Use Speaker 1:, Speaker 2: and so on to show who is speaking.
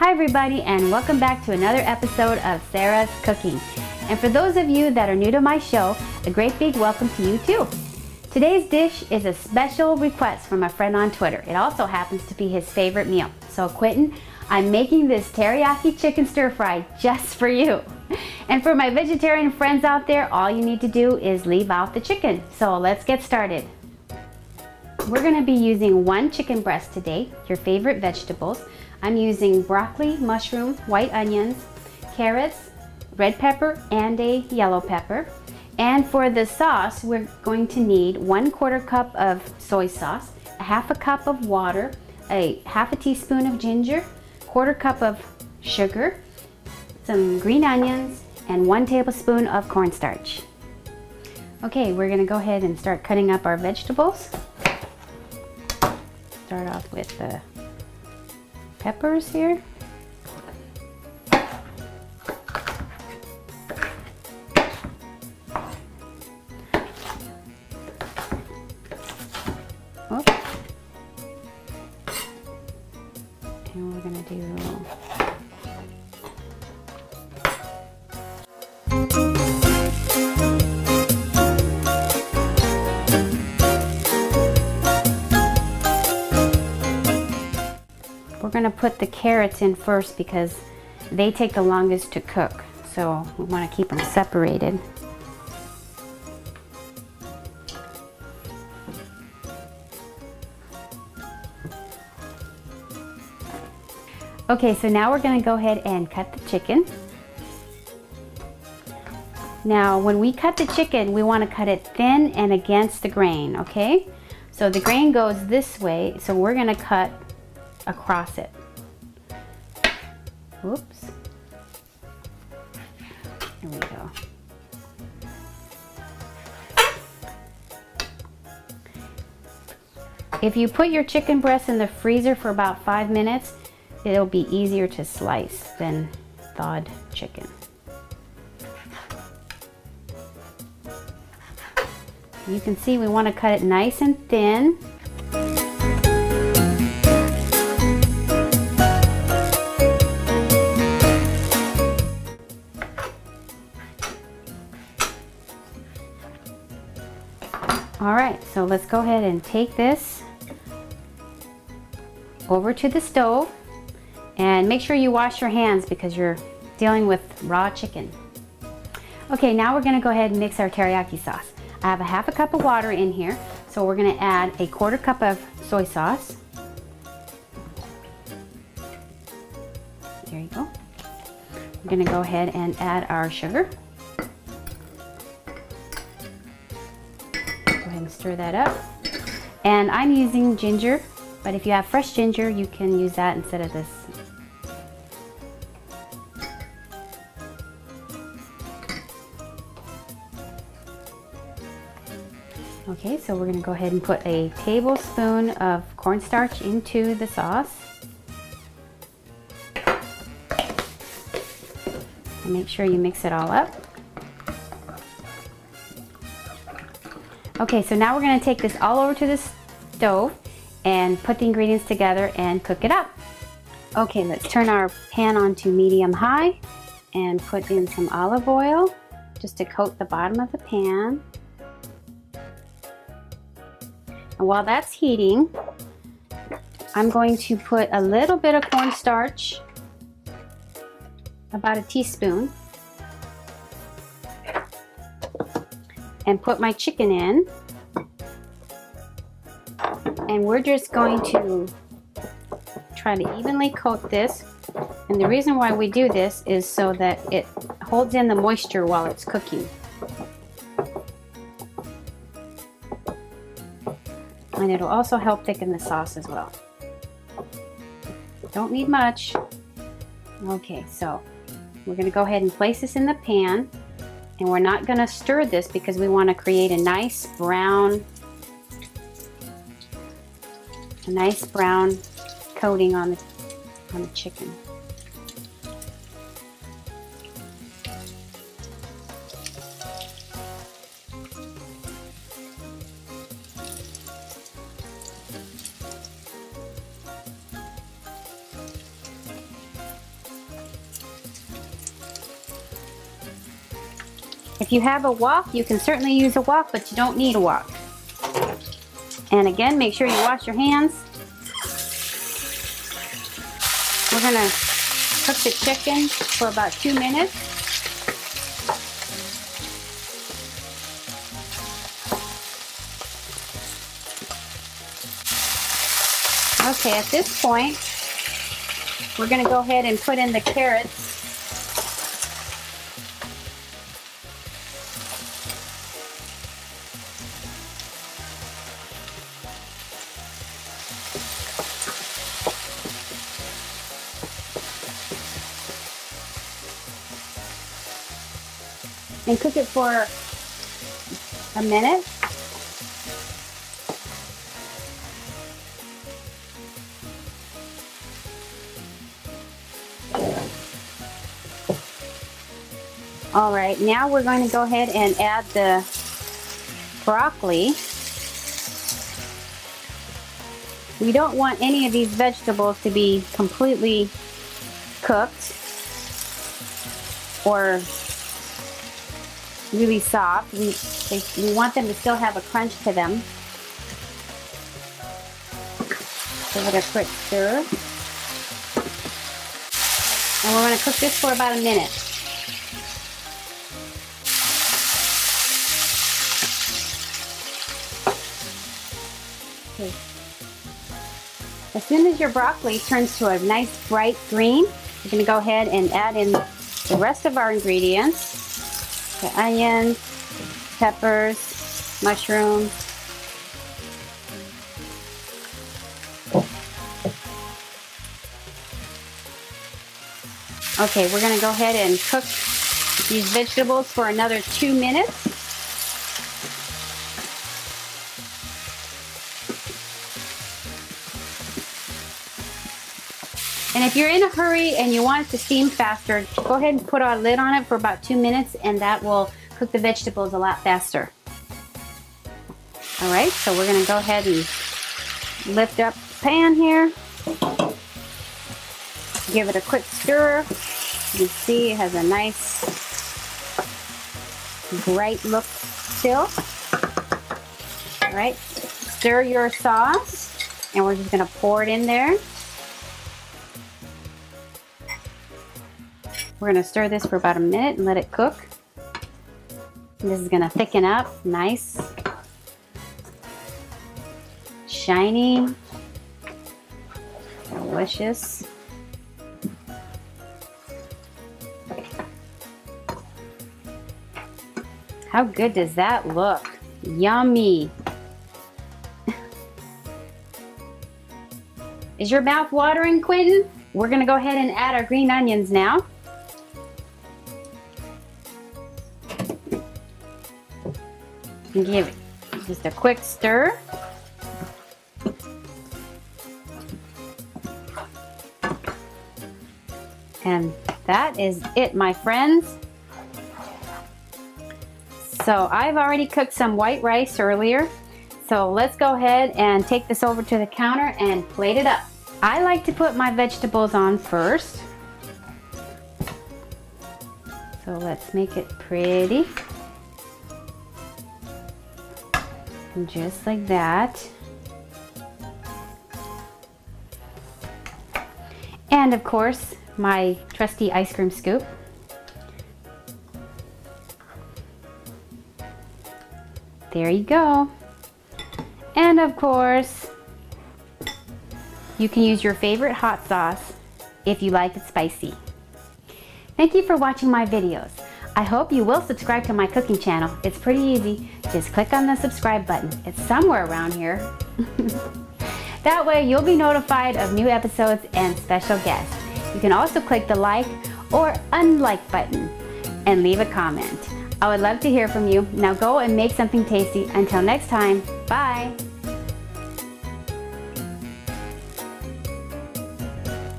Speaker 1: Hi everybody, and welcome back to another episode of Sarah's Cooking. And for those of you that are new to my show, a great big welcome to you too. Today's dish is a special request from a friend on Twitter. It also happens to be his favorite meal. So Quinton, I'm making this teriyaki chicken stir fry just for you. And for my vegetarian friends out there, all you need to do is leave out the chicken. So let's get started. We're going to be using 1 chicken breast today, your favorite vegetables. I'm using broccoli, mushroom, white onions, carrots, red pepper, and a yellow pepper. And for the sauce, we're going to need 1/4 cup of soy sauce, a 1/2 cup of water, a 1/2 teaspoon of ginger, 1/4 cup of sugar, some green onions, and 1 tablespoon of cornstarch. Okay, we're going to go ahead and start cutting up our vegetables. Start off with the peppers here. Oh. And we're gonna do We're going to put the carrots in first because they take the longest to cook, so we want to keep them separated. Okay, so now we're going to go ahead and cut the chicken. Now when we cut the chicken, we want to cut it thin and against the grain, okay? So the grain goes this way, so we're going to cut across it. Oops. There we go. If you put your chicken breast in the freezer for about 5 minutes, it'll be easier to slice than thawed chicken. You can see we want to cut it nice and thin. Alright, so let's go ahead and take this over to the stove, and make sure you wash your hands because you're dealing with raw chicken. Okay, now we're going to go ahead and mix our teriyaki sauce. I have a 1/2 cup of water in here, so we're going to add a 1/4 cup of soy sauce. There you go. We're going to go ahead and add our sugar. Stir that up, and I'm using ginger, but if you have fresh ginger you can use that instead of this. Okay, so we're going to go ahead and put a tablespoon of cornstarch into the sauce, and make sure you mix it all up. Okay, so now we're going to take this all over to the stove and put the ingredients together and cook it up. Okay, let's turn our pan on to medium-high and put in some olive oil just to coat the bottom of the pan. And while that's heating, I'm going to put a little bit of cornstarch, about a teaspoon, and put my chicken in, and we're just going to try to evenly coat this. And the reason why we do this is so that it holds in the moisture while it's cooking, and it'll also help thicken the sauce as well. Don't need much. Okay, so we're going to go ahead and place this in the pan. And we're not going to stir this because we want to create a nice brown coating on the chicken. If you have a wok, you can certainly use a wok, but you don't need a wok. And again, make sure you wash your hands. We're gonna cook the chicken for about 2 minutes. Okay, at this point, we're gonna go ahead and put in the carrots. And cook it for a minute. All right, now we're going to go ahead and add the broccoli. We don't want any of these vegetables to be completely cooked or really soft. We want them to still have a crunch to them. Give it a quick stir. And we're going to cook this for about a minute. Okay. As soon as your broccoli turns to a nice bright green, we're going to go ahead and add in the rest of our ingredients. The onions, peppers, mushrooms. Okay, we're going to go ahead and cook these vegetables for another 2 minutes. And if you're in a hurry and you want it to steam faster, go ahead and put a lid on it for about 2 minutes, and that will cook the vegetables a lot faster. All right, so we're going to go ahead and lift up the pan here. Give it a quick stir. You can see it has a nice bright look still. All right, stir your sauce, and we're just going to pour it in there. We're going to stir this for about a minute and let it cook. And this is going to thicken up, nice, shiny, delicious. How good does that look? Yummy. Is your mouth watering, Qynton? We're going to go ahead and add our green onions now. And give it just a quick stir. And that is it, my friends. So I've already cooked some white rice earlier. So let's go ahead and take this over to the counter and plate it up. I like to put my vegetables on first. So let's make it pretty. And just like that. And of course, my trusty ice cream scoop. There you go. And of course, you can use your favorite hot sauce if you like it spicy. Thank you for watching my videos. I hope you will subscribe to my cooking channel. It's pretty easy. Just click on the subscribe button. It's somewhere around here. That way you'll be notified of new episodes and special guests. You can also click the like or unlike button and leave a comment. I would love to hear from you. Now go and make something tasty. Until next time, bye.